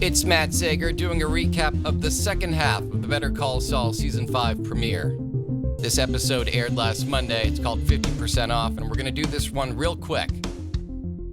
It's Matt Sager doing a recap of the second half of the Better Call Saul Season 5 premiere. This episode aired last Monday. It's called 50% Off, and we're going to do this one real quick.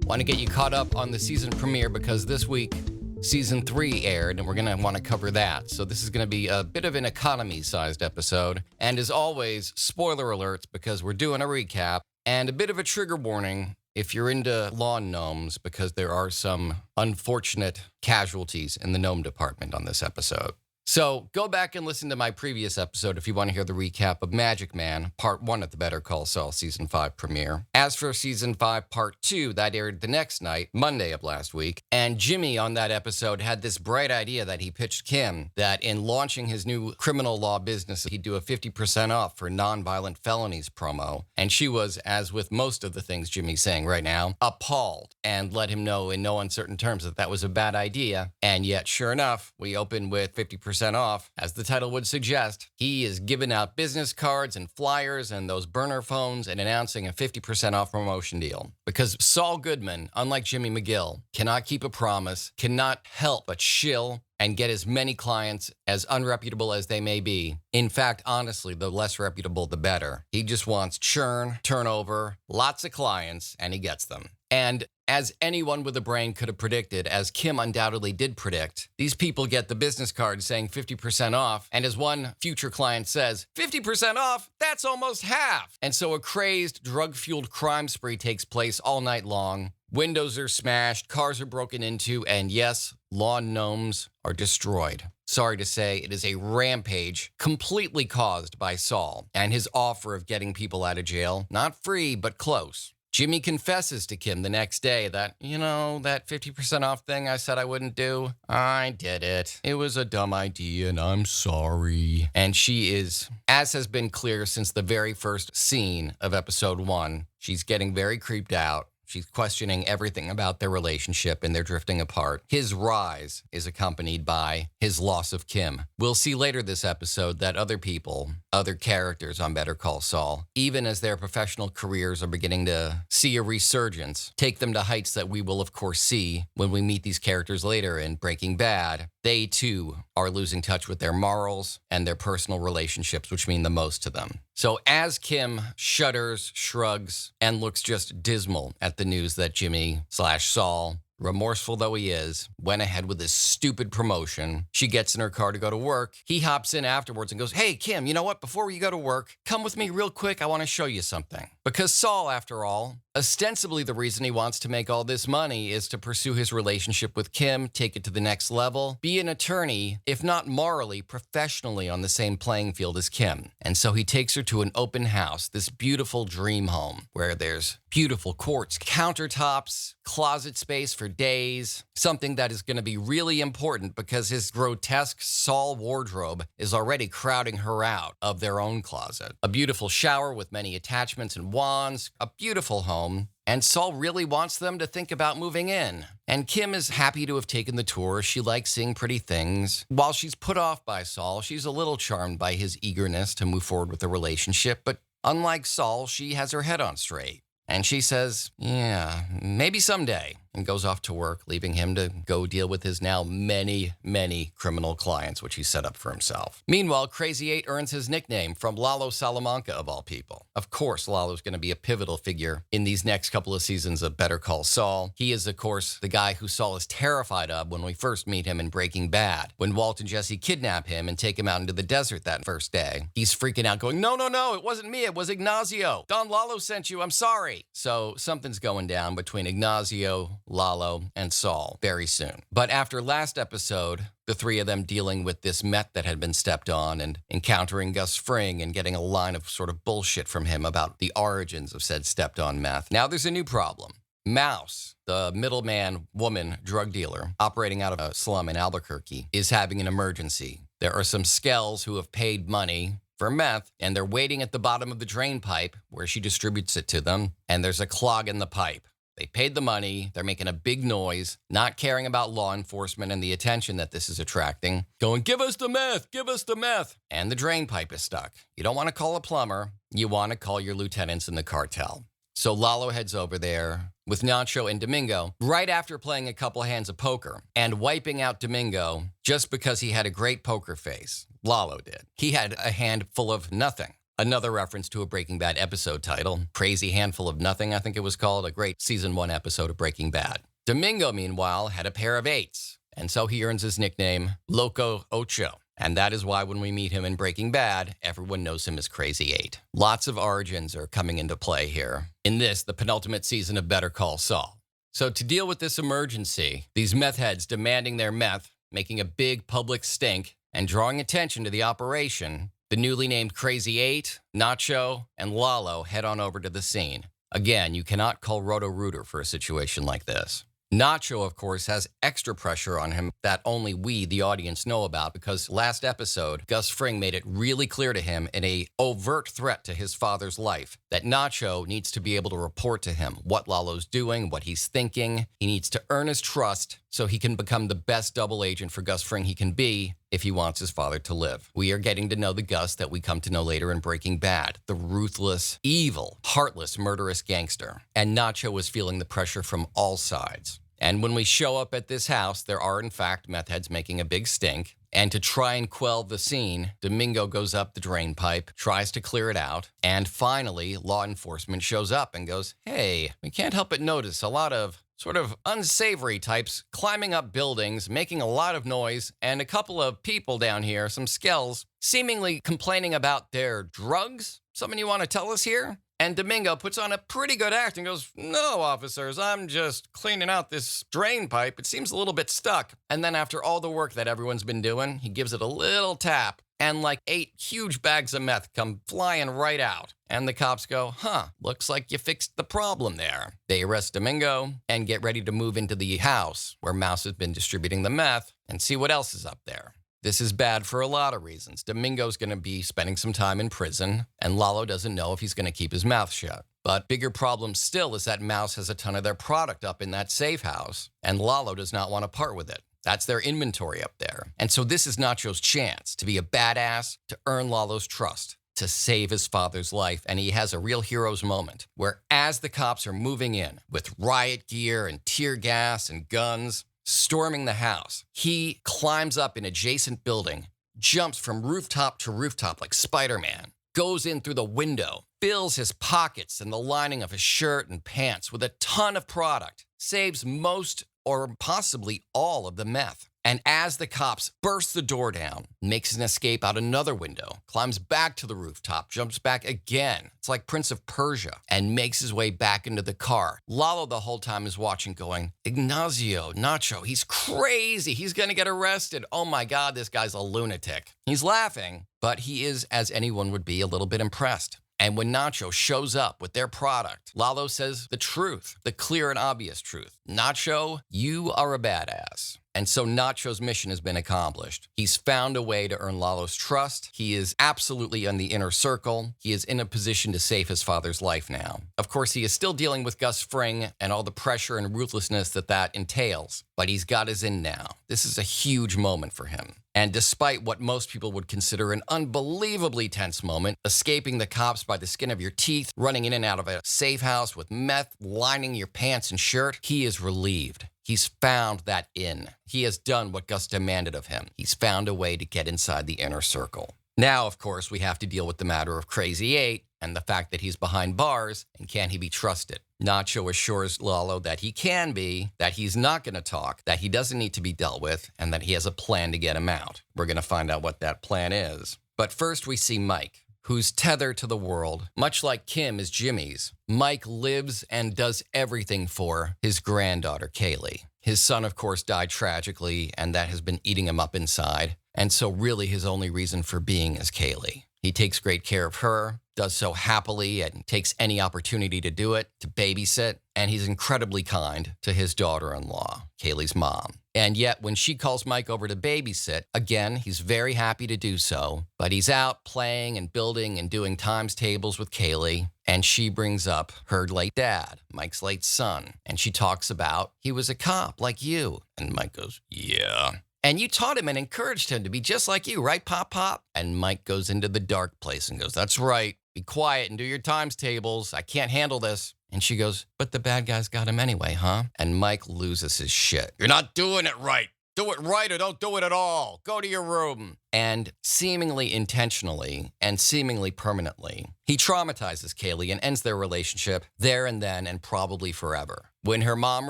Want to get you caught up on the season premiere because this week, Season 3 aired, and we're going to want to cover that. So this is going to be a bit of an economy-sized episode. And as always, spoiler alerts because we're doing a recap, and a bit of a trigger warning if you're into lawn gnomes, because there are some unfortunate casualties in the gnome department on this episode. So go back and listen to my previous episode if you want to hear the recap of Magic Man, Part 1 of the Better Call Saul Season 5 premiere. As for Season 5 Part 2, that aired the next night, Monday of last week, and Jimmy on that episode had this bright idea that he pitched Kim that in launching his new criminal law business, he'd do a 50% off for nonviolent felonies promo. And she was, as with most of the things Jimmy's saying right now, appalled and let him know in no uncertain terms that that was a bad idea. And yet, sure enough, we open with 50% off. As the title would suggest, he is giving out business cards and flyers and those burner phones and announcing a 50% off promotion deal. Because Saul Goodman, unlike Jimmy McGill, cannot keep a promise, cannot help but shill and get as many clients as unreputable as they may be. In fact, honestly, the less reputable, the better. He just wants churn, turnover, lots of clients, and he gets them. And as anyone with a brain could have predicted, as Kim undoubtedly did predict, these people get the business card saying 50% off, and as one future client says, 50% off? That's almost half! And so a crazed, drug-fueled crime spree takes place all night long. Windows are smashed, cars are broken into, and yes, lawn gnomes are destroyed. Sorry to say, it is a rampage completely caused by Saul and his offer of getting people out of jail. Not free, but close. Jimmy confesses to Kim the next day that, that 50% off thing I said I wouldn't do, I did it. It was a dumb idea and I'm sorry. And she is, as has been clear since the very first scene of episode 1, she's getting very creeped out. She's questioning everything about their relationship and they're drifting apart. His rise is accompanied by his loss of Kim. We'll see later this episode that other people, other characters on Better Call Saul, even as their professional careers are beginning to see a resurgence, take them to heights that we will of course see when we meet these characters later in Breaking Bad. They too are losing touch with their morals and their personal relationships, which mean the most to them. So as Kim shudders, shrugs, and looks just dismal at the news that Jimmy/Saul, remorseful though he is, went ahead with this stupid promotion, she gets in her car to go to work. He hops in afterwards and goes, "Hey, Kim, you know what? Before you go to work, come with me real quick. I want to show you something." Because Saul, after all, ostensibly the reason he wants to make all this money is to pursue his relationship with Kim, take it to the next level, be an attorney, if not morally, professionally on the same playing field as Kim. And so he takes her to an open house, this beautiful dream home, where there's beautiful quartz countertops, closet space for days, something that is going to be really important because his grotesque Saul wardrobe is already crowding her out of their own closet. A beautiful shower with many attachments and wands, a beautiful home. And Saul really wants them to think about moving in. And Kim is happy to have taken the tour. She likes seeing pretty things. While she's put off by Saul, she's a little charmed by his eagerness to move forward with the relationship. But unlike Saul, she has her head on straight. And she says, yeah, maybe someday, and goes off to work, leaving him to go deal with his now many, many criminal clients, which he set up for himself. Meanwhile, Crazy 8 earns his nickname from Lalo Salamanca, of all people. Of course, Lalo's going to be a pivotal figure in these next couple of seasons of Better Call Saul. He is, of course, the guy who Saul is terrified of when we first meet him in Breaking Bad. When Walt and Jesse kidnap him and take him out into the desert that first day, he's freaking out going, no, it wasn't me, it was Ignacio. Don Lalo sent you, I'm sorry. So something's going down between Ignacio, Lalo, and Saul very soon. But after last episode, the three of them dealing with this meth that had been stepped on and encountering Gus Fring and getting a line of sort of bullshit from him about the origins of said stepped on meth. Now there's a new problem. Mouse, the middleman woman drug dealer operating out of a slum in Albuquerque, is having an emergency. There are some skells who have paid money for meth, and they're waiting at the bottom of the drain pipe where she distributes it to them, and there's a clog in the pipe. They paid the money, they're making a big noise, not caring about law enforcement and the attention that this is attracting, going, give us the meth, give us the meth. And the drain pipe is stuck. You don't want to call a plumber, you want to call your lieutenants in the cartel. So Lalo heads over there with Nacho and Domingo right after playing a couple hands of poker and wiping out Domingo just because he had a great poker face. Lalo did. He had a hand full of nothing. Another reference to a Breaking Bad episode title, Crazy Handful of Nothing, I think it was called, a great season 1 episode of Breaking Bad. Domingo, meanwhile, had a pair of 8s, and so he earns his nickname, Loco Ocho. And that is why when we meet him in Breaking Bad, everyone knows him as Crazy 8. Lots of origins are coming into play here. In this, the penultimate season of Better Call Saul. So to deal with this emergency, these meth heads demanding their meth, making a big public stink, and drawing attention to the operation, the newly named Crazy 8, Nacho, and Lalo head on over to the scene. Again, you cannot call Roto-Rooter for a situation like this. Nacho, of course, has extra pressure on him that only we, the audience, know about because last episode, Gus Fring made it really clear to him in an overt threat to his father's life that Nacho needs to be able to report to him what Lalo's doing, what he's thinking. He needs to earn his trust so he can become the best double agent for Gus Fring he can be if he wants his father to live. We are getting to know the Gus that we come to know later in Breaking Bad, the ruthless, evil, heartless, murderous gangster. And Nacho was feeling the pressure from all sides. And when we show up at this house, there are in fact meth heads making a big stink. And to try and quell the scene, Domingo goes up the drain pipe, tries to clear it out, and finally law enforcement shows up and goes, hey, we can't help but notice a lot of sort of unsavory types climbing up buildings, making a lot of noise, and a couple of people down here, some skells, seemingly complaining about their drugs. Something you want to tell us here? And Domingo puts on a pretty good act and goes, no, officers, I'm just cleaning out this drain pipe. It seems a little bit stuck. And then after all the work that everyone's been doing, he gives it a little tap. And like 8 huge bags of meth come flying right out. And the cops go, looks like you fixed the problem there. They arrest Domingo and get ready to move into the house where Mouse has been distributing the meth and see what else is up there. This is bad for a lot of reasons. Domingo's going to be spending some time in prison, and Lalo doesn't know if he's going to keep his mouth shut. But bigger problem still is that Mouse has a ton of their product up in that safe house, and Lalo does not want to part with it. That's their inventory up there. And so this is Nacho's chance to be a badass, to earn Lalo's trust, to save his father's life. And he has a real hero's moment where as the cops are moving in with riot gear and tear gas and guns, storming the house, he climbs up an adjacent building, jumps from rooftop to rooftop like Spider-Man, goes in through the window, fills his pockets and the lining of his shirt and pants with a ton of product, saves most or possibly all of the meth. And as the cops burst the door down, makes an escape out another window, climbs back to the rooftop, jumps back again. It's like Prince of Persia, and makes his way back into the car. Lalo the whole time is watching going, Ignacio, Nacho, he's crazy. He's going to get arrested. Oh my God, this guy's a lunatic. He's laughing, but he is, as anyone would be, a little bit impressed. And when Nacho shows up with their product, Lalo says the truth, the clear and obvious truth. Nacho, you are a badass. And so Nacho's mission has been accomplished. He's found a way to earn Lalo's trust. He is absolutely in the inner circle. He is in a position to save his father's life now. Of course, he is still dealing with Gus Fring and all the pressure and ruthlessness that entails, but he's got his in now. This is a huge moment for him. And despite what most people would consider an unbelievably tense moment, escaping the cops by the skin of your teeth, running in and out of a safe house with meth lining your pants and shirt, he is relieved. He's found that in. He has done what Gus demanded of him. He's found a way to get inside the inner circle. Now, of course, we have to deal with the matter of Crazy 8 and the fact that he's behind bars, and can he be trusted? Nacho assures Lalo that he can be, that he's not going to talk, that he doesn't need to be dealt with, and that he has a plan to get him out. We're going to find out what that plan is. But first we see Mike, who's tethered to the world. Much like Kim is Jimmy's, Mike lives and does everything for his granddaughter, Kaylee. His son, of course, died tragically, and that has been eating him up inside. And so really his only reason for being is Kaylee. He takes great care of her, does so happily, and takes any opportunity to do it, to babysit. And he's incredibly kind to his daughter-in-law, Kaylee's mom. And yet, when she calls Mike over to babysit, again, he's very happy to do so. But he's out playing and building and doing times tables with Kaylee. And she brings up her late dad, Mike's late son. And she talks about, he was a cop like you. And Mike goes, yeah. And you taught him and encouraged him to be just like you, right, Pop? And Mike goes into the dark place and goes, that's right. be quiet and do your times tables. I can't handle this. And she goes, but the bad guys got him anyway, huh? And Mike loses his shit. You're not doing it right. Do it right or don't do it at all. Go to your room. And seemingly intentionally and seemingly permanently, he traumatizes Kaylee and ends their relationship there and then and probably forever. When her mom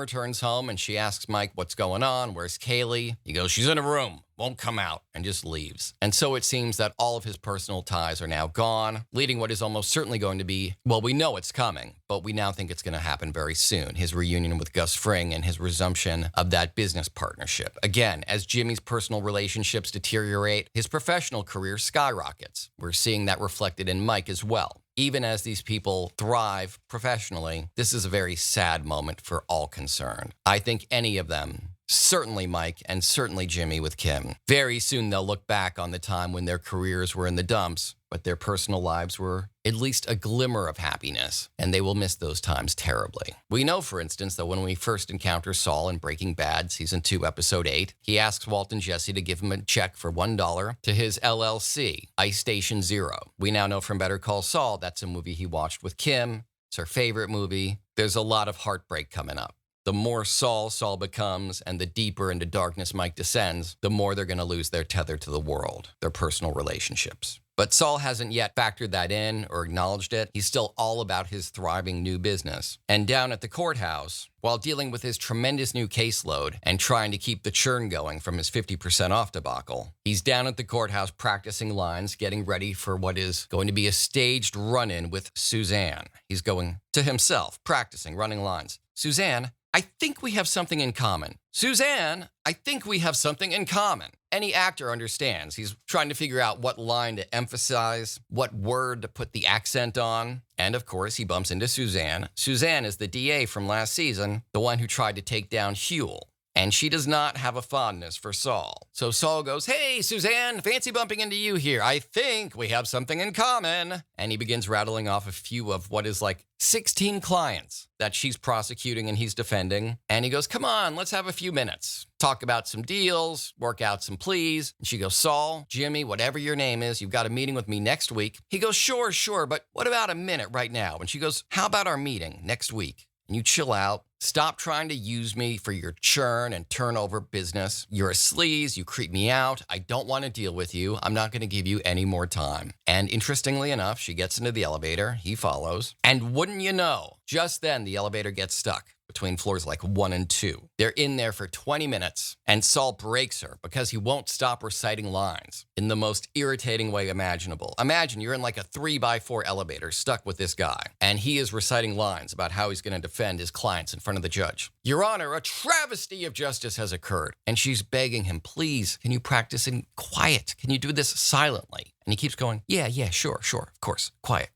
returns home and she asks Mike what's going on, where's Kaylee? He goes, she's in a room, won't come out, and just leaves. And so it seems that all of his personal ties are now gone, leading what is almost certainly going to be, well, we know it's coming, but we now think it's going to happen very soon. His reunion with Gus Fring and his resumption of that business partnership. Again, as Jimmy's personal relationships deteriorate, his professional career skyrockets. We're seeing that reflected in Mike as well. Even as these people thrive professionally, this is a very sad moment for all concerned. I think any of them, certainly Mike and certainly Jimmy with Kim, very soon they'll look back on the time when their careers were in the dumps, but their personal lives were at least a glimmer of happiness, and they will miss those times terribly. We know, for instance, that when we first encounter Saul in Breaking Bad, Season 2, Episode 8, he asks Walt and Jesse to give him a check for $1 to his LLC, Ice Station Zero. We now know from Better Call Saul that's a movie he watched with Kim. It's her favorite movie. There's a lot of heartbreak coming up. The more Saul becomes and the deeper into darkness Mike descends, the more they're going to lose their tether to the world, their personal relationships. But Saul hasn't yet factored that in or acknowledged it. He's still all about his thriving new business. And down at the courthouse, while dealing with his tremendous new caseload and trying to keep the churn going from his 50% off debacle, he's down at the courthouse practicing lines, getting ready for what is going to be a staged run-in with Suzanne. He's going to himself, practicing, running lines. Suzanne, I think we have something in common. Suzanne, I think we have something in common. Any actor understands. He's trying to figure out what line to emphasize, what word to put the accent on. And of course, he bumps into Suzanne. Suzanne is the DA from last season, the one who tried to take down Huel. And she does not have a fondness for Saul. So Saul goes, hey, Suzanne, fancy bumping into you here. I think we have something in common. And he begins rattling off a few of what is like 16 clients that she's prosecuting and he's defending. And he goes, come on, let's have a few minutes. Talk about some deals, work out some pleas. And she goes, Saul, Jimmy, whatever your name is, you've got a meeting with me next week. He goes, sure, but what about a minute right now? And she goes, how about our meeting next week? And you chill out. Stop trying to use me for your churn and turnover business. You're a sleaze. You creep me out. I don't want to deal with you. I'm not going to give you any more time. And interestingly enough, she gets into the elevator. He follows. And wouldn't you know, just then the elevator gets stuck between floors like 1 and 2. They're in there for 20 minutes, and Saul breaks her because he won't stop reciting lines in the most irritating way imaginable. Imagine you're in like a 3x4 elevator stuck with this guy, and he is reciting lines about how he's going to defend his clients in front of the judge. Your Honor, a travesty of justice has occurred. And she's begging him, please, can you practice in quiet? Can you do this silently? And he keeps going, yeah, sure, of course, quiet.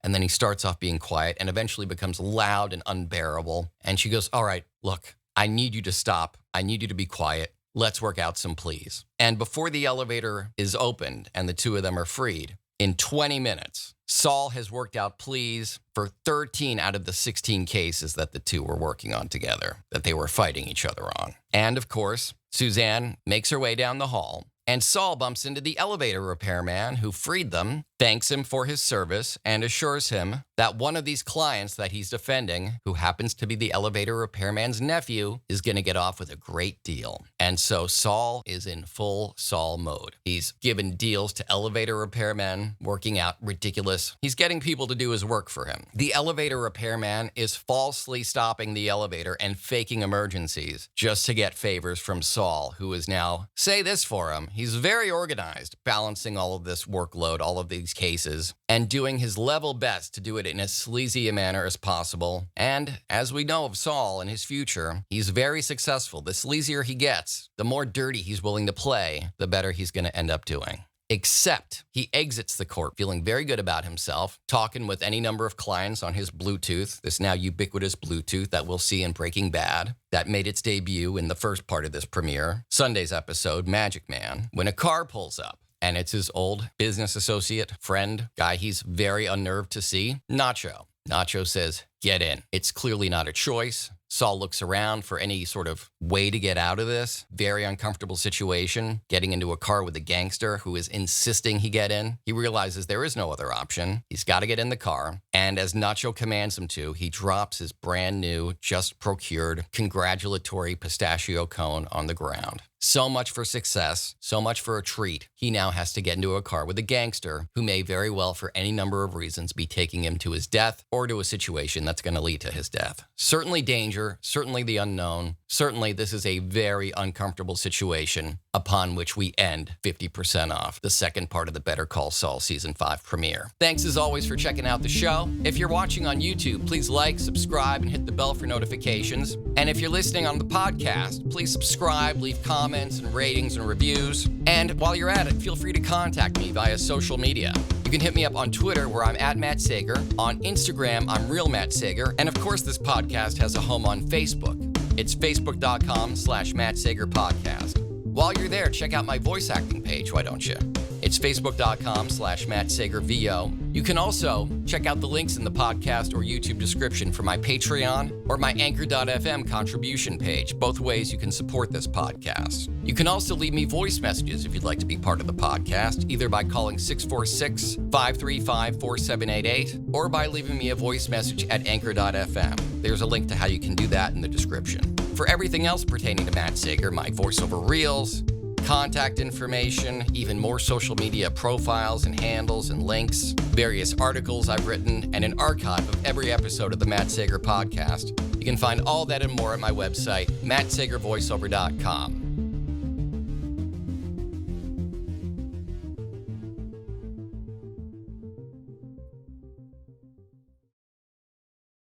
And then he starts off being quiet and eventually becomes loud and unbearable. And she goes, all right, look, I need you to stop. I need you to be quiet. Let's work out some pleas. And before the elevator is opened and the two of them are freed, in 20 minutes, Saul has worked out pleas for 13 out of the 16 cases that the two were working on together, that they were fighting each other on. And of course, Suzanne makes her way down the hall. And Saul bumps into the elevator repairman who freed them, thanks him for his service, and assures him that one of these clients that he's defending, who happens to be the elevator repairman's nephew, is going to get off with a great deal. And so Saul is in full Saul mode. He's given deals to elevator repairmen, working out ridiculous. He's getting people to do his work for him. The elevator repairman is falsely stopping the elevator and faking emergencies just to get favors from Saul, who is now, say this for him, he's very organized, balancing all of this workload, all of these cases, and doing his level best to do it in as sleazy a manner as possible. And as we know of Saul and his future, he's very successful. The sleazier he gets, the more dirty he's willing to play, the better he's going to end up doing. Except he exits the court feeling very good about himself, talking with any number of clients on his Bluetooth, this now ubiquitous Bluetooth that we'll see in Breaking Bad, that made its debut in the first part of this premiere, Sunday's episode, Magic Man, when a car pulls up. And it's his old business associate, friend, guy he's very unnerved to see, Nacho. Nacho says, get in. It's clearly not a choice. Saul looks around for any sort of way to get out of this very uncomfortable situation, getting into a car with a gangster who is insisting he get in. He realizes there is no other option. He's got to get in the car. And as Nacho commands him to, he drops his brand new, just procured, congratulatory pistachio cone on the ground. So much for success, so much for a treat. He now has to get into a car with a gangster who may very well, for any number of reasons, be taking him to his death or to a situation that's going to lead to his death. Certainly danger, certainly the unknown. Certainly this is a very uncomfortable situation upon which we end 50% off, the second part of the Better Call Saul Season 5 premiere. Thanks as always for checking out the show. If you're watching on YouTube, please like, subscribe, and hit the bell for notifications. And if you're listening on the podcast, please subscribe, leave comments and ratings and reviews. And while you're at it, feel free to contact me via social media. You can hit me up on Twitter, where I'm at Matt Sager. On Instagram, I'm Real Matt Sager. And of course, this podcast has a home on Facebook. It's facebook.com/Matt Sager Podcast. While you're there, check out my voice acting page, why don't you? It's facebook.com/Matt Sager VO. You can also check out the links in the podcast or YouTube description for my Patreon or my Anchor.fm contribution page. Both ways you can support this podcast. You can also leave me voice messages if you'd like to be part of the podcast, either by calling 646-535-4788 or by leaving me a voice message at Anchor.fm. There's a link to how you can do that in the description. For everything else pertaining to Matt Sager, my voiceover reels, contact information, even more social media profiles and handles and links, various articles I've written, and an archive of every episode of the Matt Sager podcast. You can find all that and more at my website, mattsagervoiceover.com.